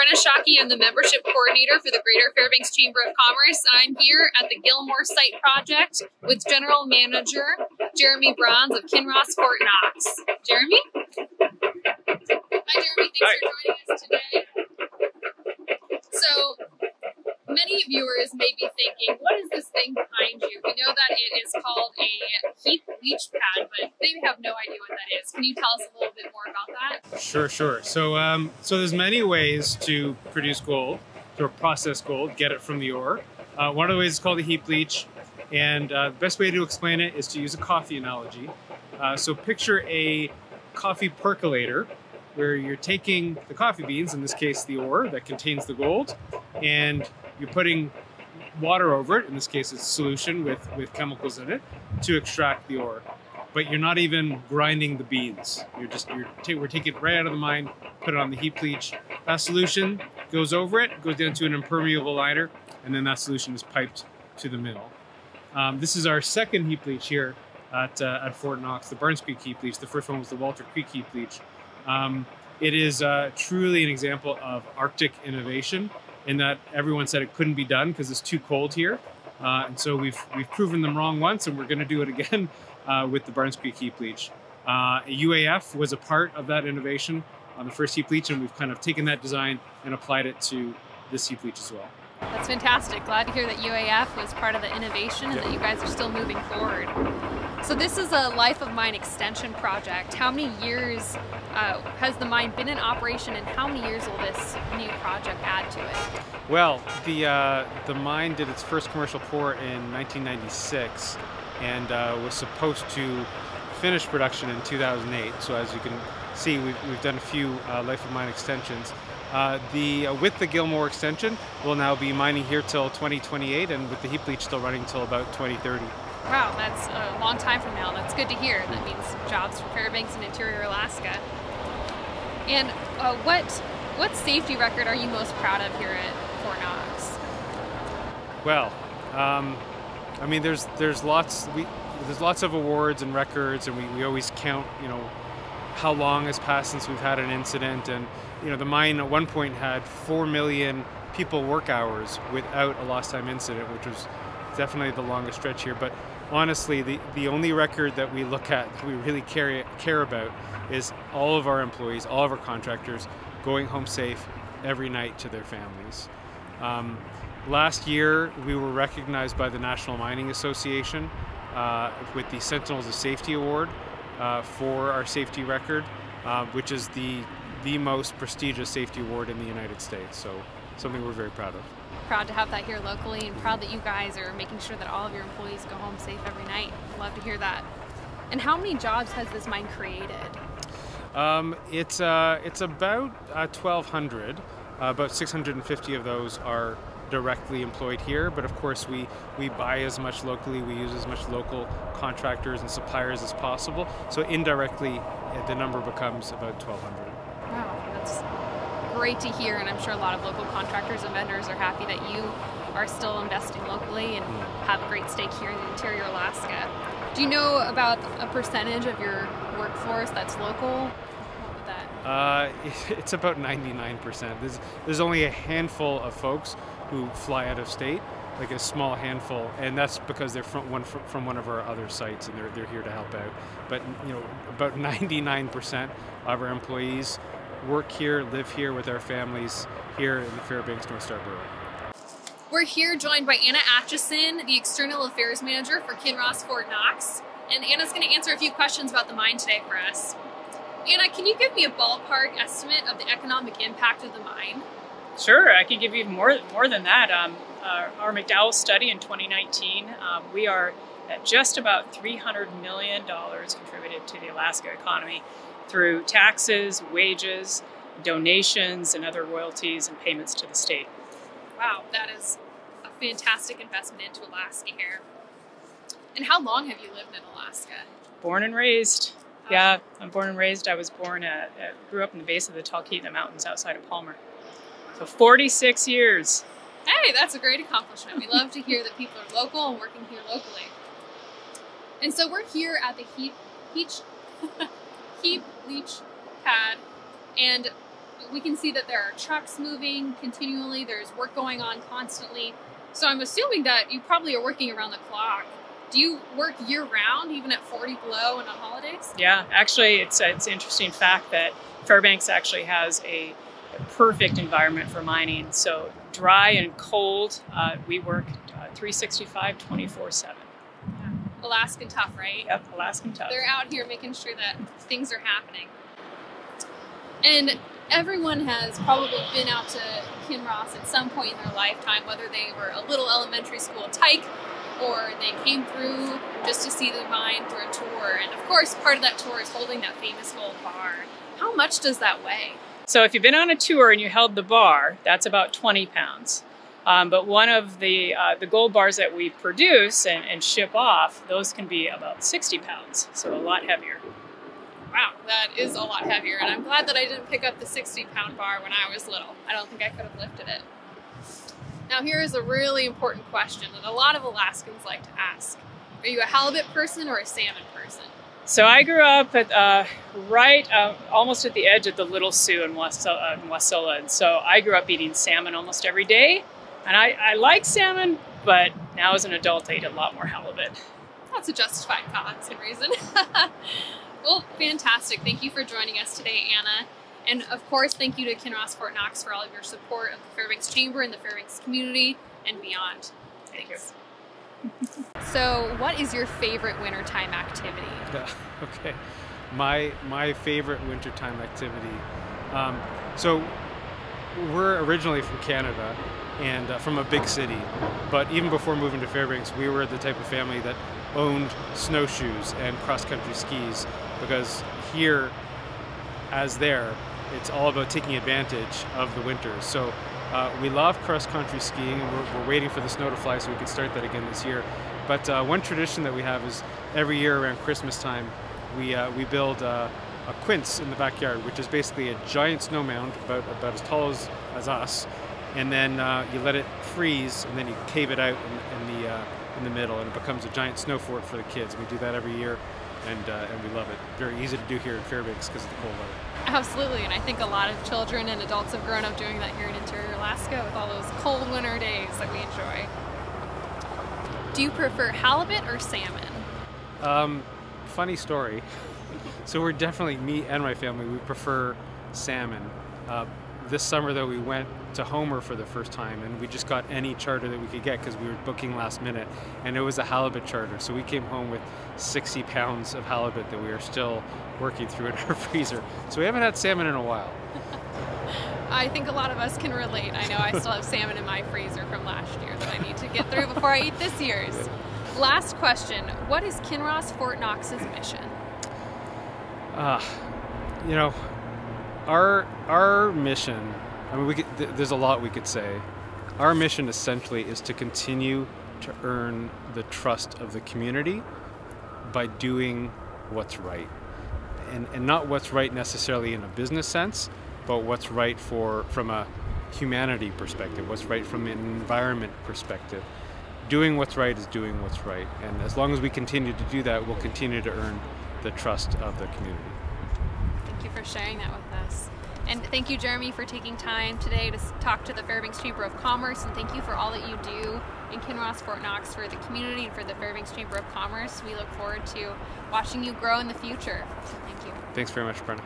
Brenna Shockey. I'm the membership coordinator for the Greater Fairbanks Chamber of Commerce, and I'm here at the Gilmore Site Project with General Manager Jeremy Bronze of Kinross Fort Knox. Jeremy? Hi Jeremy, thanks for joining us today. So, many viewers may be thinking, what is this thing behind you? We know that it is called a heap leach pad, but they have no idea what that is. Can you tell us a little bit more about that? Sure. So there's many ways to produce gold, to process gold, get it from the ore. One of the ways is called a heap leach, and the best way to explain it is to use a coffee analogy. So picture a coffee percolator, where you're taking the coffee beans, in this case the ore that contains the gold, and you're putting water over it, in this case it's solution with chemicals in it, to extract the ore. But you're not even grinding the beans. We're taking it right out of the mine, put it on the heap leach. That solution goes over it, goes down to an impermeable liner, and then that solution is piped to the mill. This is our second heap leach here at Fort Knox, the Barnes Creek heap leach. The first one was the Walter Creek heap leach. It is truly an example of Arctic innovation, in that everyone said it couldn't be done because it's too cold here. And so we've proven them wrong once, and we're going to do it again with the Barnes Creek heap leach. UAF was a part of that innovation on the first heap leach, and we've kind of taken that design and applied it to this heap leach as well. That's fantastic. Glad to hear that UAF was part of the innovation and that you guys are still moving forward. So this is a life of mine extension project. How many years has the mine been in operation, and how many years will this new project add to it? Well, the mine did its first commercial pour in 1996 and was supposed to finish production in 2008. So as you can see, we've done a few life of mine extensions. With the Gilmore extension, we'll now be mining here till 2028, and with the heap leach still running till about 2030. Wow, that's a long time from now. That's good to hear. That means jobs for Fairbanks and interior Alaska. And what safety record are you most proud of here at Fort Knox? Well, I mean, there's lots of awards and records, and we always count, how long has passed since we've had an incident. And the mine at one point had 4 million people work hours without a lost time incident, which was definitely the longest stretch here. But honestly, the only record that we look at, that we really care about, is all of our employees, all of our contractors going home safe every night to their families. Last year, we were recognized by the National Mining Association with the Sentinels of Safety Award for our safety record, which is the most prestigious safety award in the United States. So something we're very proud of. Proud to have that here locally, and proud that you guys are making sure that all of your employees go home safe every night. Love to hear that. And how many jobs has this mine created? It's about 1,200. About 650 of those are directly employed here, but of course we buy as much locally, we use as much local contractors and suppliers as possible. So indirectly, the number becomes about 1,200. Wow, that's great to hear, and I'm sure a lot of local contractors and vendors are happy that you are still investing locally and have a great stake here in interior Alaska. Do you know about a percentage of your workforce that's local? What would that? It's about 99%. There's only a handful of folks who fly out of state, like a small handful, and that's because they're from one of our other sites, and they're here to help out. But about 99% of our employees work here, live here with our families here in the Fairbanks North Star Borough. We're here joined by Anna Atchison, the External Affairs Manager for Kinross Fort Knox, and Anna's going to answer a few questions about the mine today for us. Anna, can you give me a ballpark estimate of the economic impact of the mine? Sure, I can give you more than that. Our McDowell study in 2019, we are at just about $300 million contributed to the Alaska economy through taxes, wages, donations, and other royalties and payments to the state. Wow, that is a fantastic investment into Alaska here. And how long have you lived in Alaska? Born and raised. Yeah, I'm born and raised. I was grew up in the base of the Talkeetna Mountains outside of Palmer. So 46 years. Hey, that's a great accomplishment. We love to hear that people are local and working here locally. And so we're here at the heap leach pad, and we can see that there are trucks moving continually. There's work going on constantly. So I'm assuming that you probably are working around the clock. Do you work year-round, even at 40 below and on holidays? Yeah, actually, it's an interesting fact that Fairbanks actually has a perfect environment for mining. So dry and cold, we work 365, 24/7. Alaskan tough, right? Yep, Alaskan tough. They're out here making sure that things are happening. And everyone has probably been out to Kinross at some point in their lifetime, whether they were a little elementary school tyke or they came through just to see the mine through a tour. And of course, part of that tour is holding that famous gold bar. How much does that weigh? So if you've been on a tour and you held the bar, that's about 20 pounds. But one of the gold bars that we produce and ship off, those can be about 60 pounds, so a lot heavier. Wow, that is a lot heavier, and I'm glad that I didn't pick up the 60-pound bar when I was little. I don't think I could have lifted it. Now here is a really important question that a lot of Alaskans like to ask. Are you a halibut person or a salmon person? So I grew up at almost at the edge of the Little Sioux in Wasilla, and so I grew up eating salmon almost every day. And I like salmon, but now as an adult I eat a lot more halibut. That's a justified cause and reason. Well, fantastic. Thank you for joining us today, Anna. And of course, thank you to Kinross Fort Knox for all of your support of the Fairbanks Chamber and the Fairbanks community and beyond. Thank you. So what is your favorite wintertime activity? Okay, my favorite wintertime activity. So we're originally from Canada and from a big city, but even before moving to Fairbanks, we were the type of family that owned snowshoes and cross-country skis, because here, as there, it's all about taking advantage of the winters. So we love cross-country skiing, and we're waiting for the snow to fly so we can start that again this year. But one tradition that we have is every year around Christmas time, we build a quince in the backyard, which is basically a giant snow mound about as tall as us, and then you let it freeze, and then you cave it out in the middle, and it becomes a giant snow fort for the kids. We do that every year, and we love it. Very easy to do here in Fairbanks because of the cold weather. Absolutely, and I think a lot of children and adults have grown up doing that here in interior Alaska with all those cold winter days that we enjoy. Do you prefer halibut or salmon? Funny story. So we're definitely, me and my family, we prefer salmon. This summer though, we went to Homer for the first time, and we just got any charter that we could get because we were booking last minute, and it was a halibut charter. So we came home with 60 pounds of halibut that we are still working through in our freezer. So we haven't had salmon in a while. I think a lot of us can relate. I know I still have salmon in my freezer from last year that I need to get through before I eat this year's. Last question, what is Kinross Fort Knox's mission? You know, our mission, I mean, there's a lot we could say. Our mission essentially is to continue to earn the trust of the community by doing what's right. And not what's right necessarily in a business sense, but what's right from a humanity perspective, what's right from an environment perspective. Doing what's right is doing what's right. And as long as we continue to do that, we'll continue to earn the trust of the community. Thank you for sharing that with us. And thank you, Jeremy, for taking time today to talk to the Fairbanks Chamber of Commerce, and thank you for all that you do in Kinross Fort Knox for the community and for the Fairbanks Chamber of Commerce. We look forward to watching you grow in the future. So thank you. Thanks very much, Brenna.